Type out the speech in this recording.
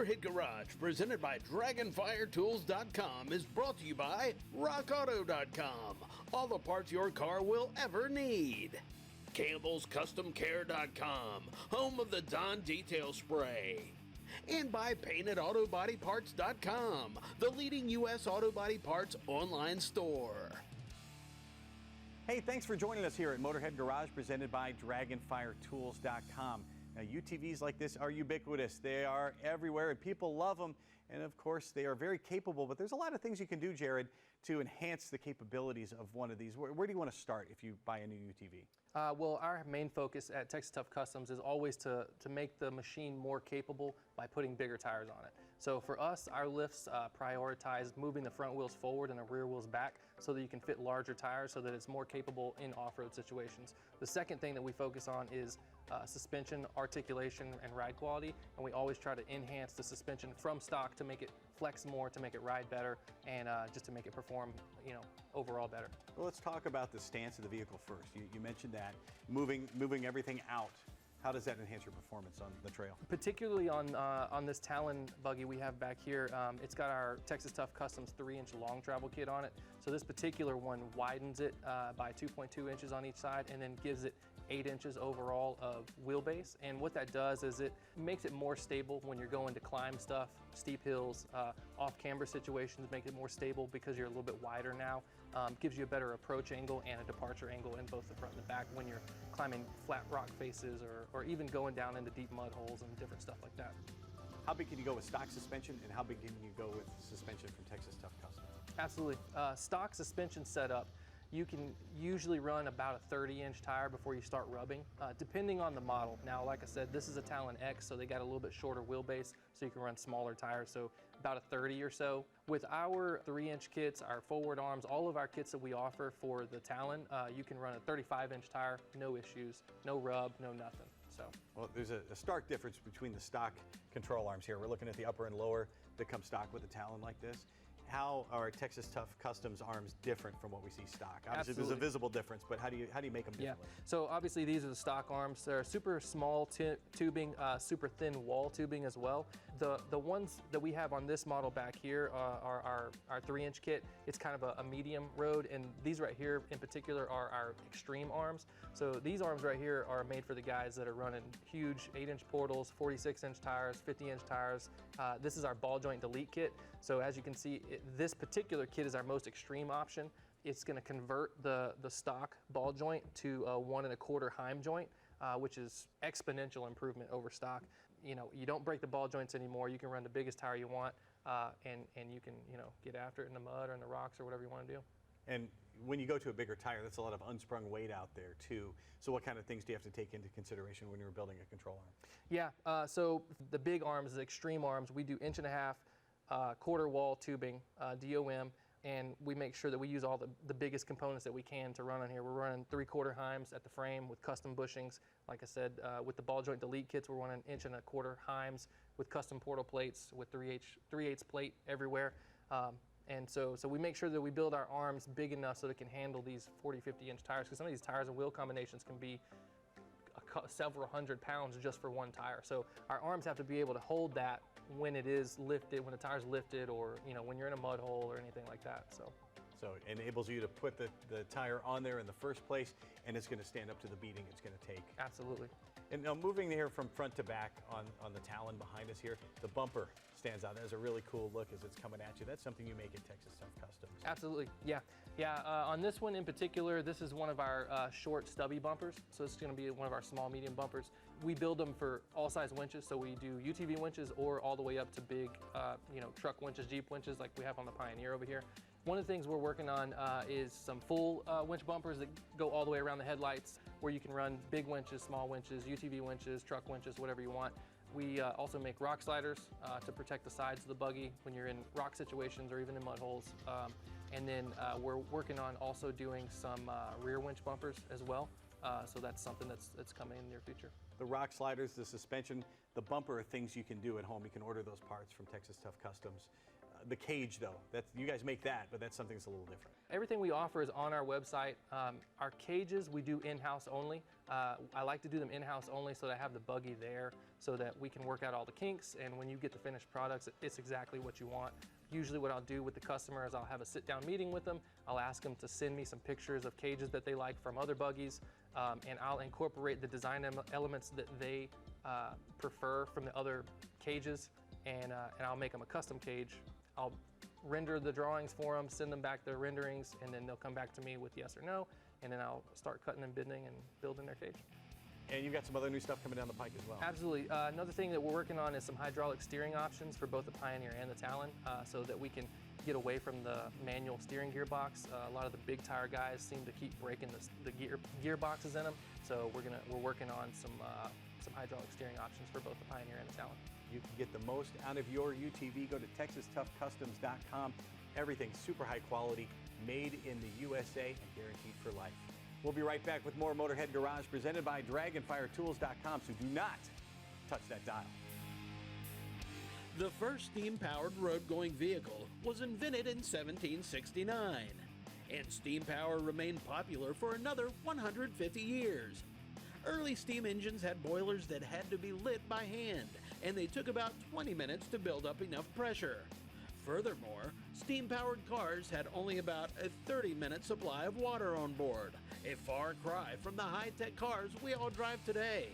MotorHead Garage, presented by DragonFireTools.com, is brought to you by RockAuto.com. All the parts your car will ever need. CampbellsCustomCare.com, home of the Dawn Detail Spray. And by PaintedAutoBodyParts.com, the leading U.S. auto body parts online store. Hey, thanks for joining us here at MotorHead Garage, presented by DragonFireTools.com. Now, UTVs like this are ubiquitous. They are everywhere, and people love them. And of course, they are very capable, but there's a lot of things you can do, Jared, to enhance the capabilities of one of these. Where do you want to start if you buy a new UTV? Well, our main focus at Texas Tough Customs is always to make the machine more capable by putting bigger tires on it. So for us, our lifts prioritize moving the front wheels forward and the rear wheels back so that you can fit larger tires so that it's more capable in off-road situations. The second thing that we focus on is suspension, articulation, and ride quality, and we always try to enhance the suspension from stock to make it flex more, to make it ride better, and just to make it perform, overall better. Well, let's talk about the stance of the vehicle first. You mentioned that, moving everything out. How does that enhance your performance on the trail? Particularly on this Talon buggy we have back here, it's got our Texas Tough Customs 3-inch long travel kit on it. So this particular one widens it by 2.2 inches on each side and then gives it 8 inches overall of wheelbase. And what that does is it makes it more stable when you're going to climb stuff, steep hills, off-camber situations, make it more stable because you're a little bit wider now. Gives you a better approach angle and a departure angle in both the front and the back when you're climbing flat rock faces or even going down into deep mud holes and different stuff like that. How big can you go with stock suspension, and how big can you go with suspension from Texas Tough Customs? Absolutely. Stock suspension setup, you can usually run about a 30-inch tire before you start rubbing, depending on the model. Now, like I said, this is a Talon X, so they got a little bit shorter wheelbase, so you can run smaller tires, so about a 30 or so. With our 3-inch kits, our forward arms, all of our kits that we offer for the Talon, you can run a 35-inch tire, no issues, no rub, no nothing. So. Well, there's a stark difference between the stock control arms here. We're looking at the upper and lower that come stock with a Talon like this. How are Texas Tough Customs arms different from what we see stock? Obviously, Absolutely. There's a visible difference, but how do you make them differently? Yeah. So obviously these are the stock arms. They're super small tubing, super thin wall tubing as well. The ones that we have on this model back here are our 3-inch kit. It's kind of a medium road, and these right here in particular are our extreme arms. So these arms right here are made for the guys that are running huge 8-inch portals, 46-inch tires, 50-inch tires. This is our ball joint delete kit. So as you can see, this particular kit is our most extreme option. It's going to convert the stock ball joint to a 1 1/4 Heim joint, which is exponential improvement over stock. You don't break the ball joints anymore. You can run the biggest tire you want, and you can get after it in the mud or in the rocks or whatever you want to do. And when you go to a bigger tire, that's a lot of unsprung weight out there too. So what kind of things do you have to take into consideration when you're building a control arm? Yeah, so the big arms, the extreme arms, we do 1.5 inch quarter wall tubing, DOM, and we make sure that we use all the biggest components that we can to run on here. We're running 3/4 Heims at the frame with custom bushings. Like I said, with the ball joint delete kits, we're running 1.25 inch Heims with custom portal plates with 3/8 plate everywhere. And so we make sure that we build our arms big enough so they can handle these 40, 50-inch tires, because some of these tires and wheel combinations can be several hundred pounds just for one tire. So our arms have to be able to hold that when it is lifted, when the tire's lifted, or when you're in a mud hole or anything like that. So it enables you to put the tire on there in the first place, and it's going to stand up to the beating it's going to take. Absolutely. And now moving here from front to back on the Talon behind us here, the bumper stands out. That has a really cool look as it's coming at you. That's something you make at Texas Tough Customs. Absolutely, yeah. On this one in particular, this is one of our short stubby bumpers. So this is going to be one of our small medium bumpers. We build them for all size winches. So we do UTV winches or all the way up to big, truck winches, Jeep winches like we have on the Pioneer over here. One of the things we're working on is some full winch bumpers that go all the way around the headlights, where you can run big winches, small winches, UTV winches, truck winches, whatever you want. We also make rock sliders to protect the sides of the buggy when you're in rock situations or even in mud holes. And then we're working on also doing some rear winch bumpers as well. So that's something that's coming in the near future. The rock sliders, the suspension, the bumper are things you can do at home. You can order those parts from Texas Tough Customs. The cage, though, you guys make that, but that's something that's a little different. Everything we offer is on our website. Our cages we do in-house only. I like to do them in-house only so that I have the buggy there so that we can work out all the kinks, and when you get the finished products, it's exactly what you want. Usually what I'll do with the customer is I'll have a sit-down meeting with them. I'll ask them to send me some pictures of cages that they like from other buggies, and I'll incorporate the design elements that they prefer from the other cages, and I'll make them a custom cage. I'll render the drawings for them, send them back their renderings, and then they'll come back to me with yes or no, and then I'll start cutting and bending and building their cage. And you've got some other new stuff coming down the pike as well. Absolutely. Another thing that we're working on is some hydraulic steering options for both the Pioneer and the Talon, so that we can get away from the manual steering gearbox. A lot of the big tire guys seem to keep breaking the gearboxes in them, so we're working on some hydraulic steering options for both the Pioneer and the Talon. You can get the most out of your UTV. Go to TexasToughCustoms.com. Everything super high quality, made in the USA, and guaranteed for life. We'll be right back with more Motorhead Garage presented by DragonFireTools.com, so do not touch that dial. The first steam-powered road-going vehicle was invented in 1769, and steam power remained popular for another 150 years. Early steam engines had boilers that had to be lit by hand, and they took about 20 minutes to build up enough pressure. Furthermore, steam-powered cars had only about a 30-minute supply of water on board, a far cry from the high-tech cars we all drive today.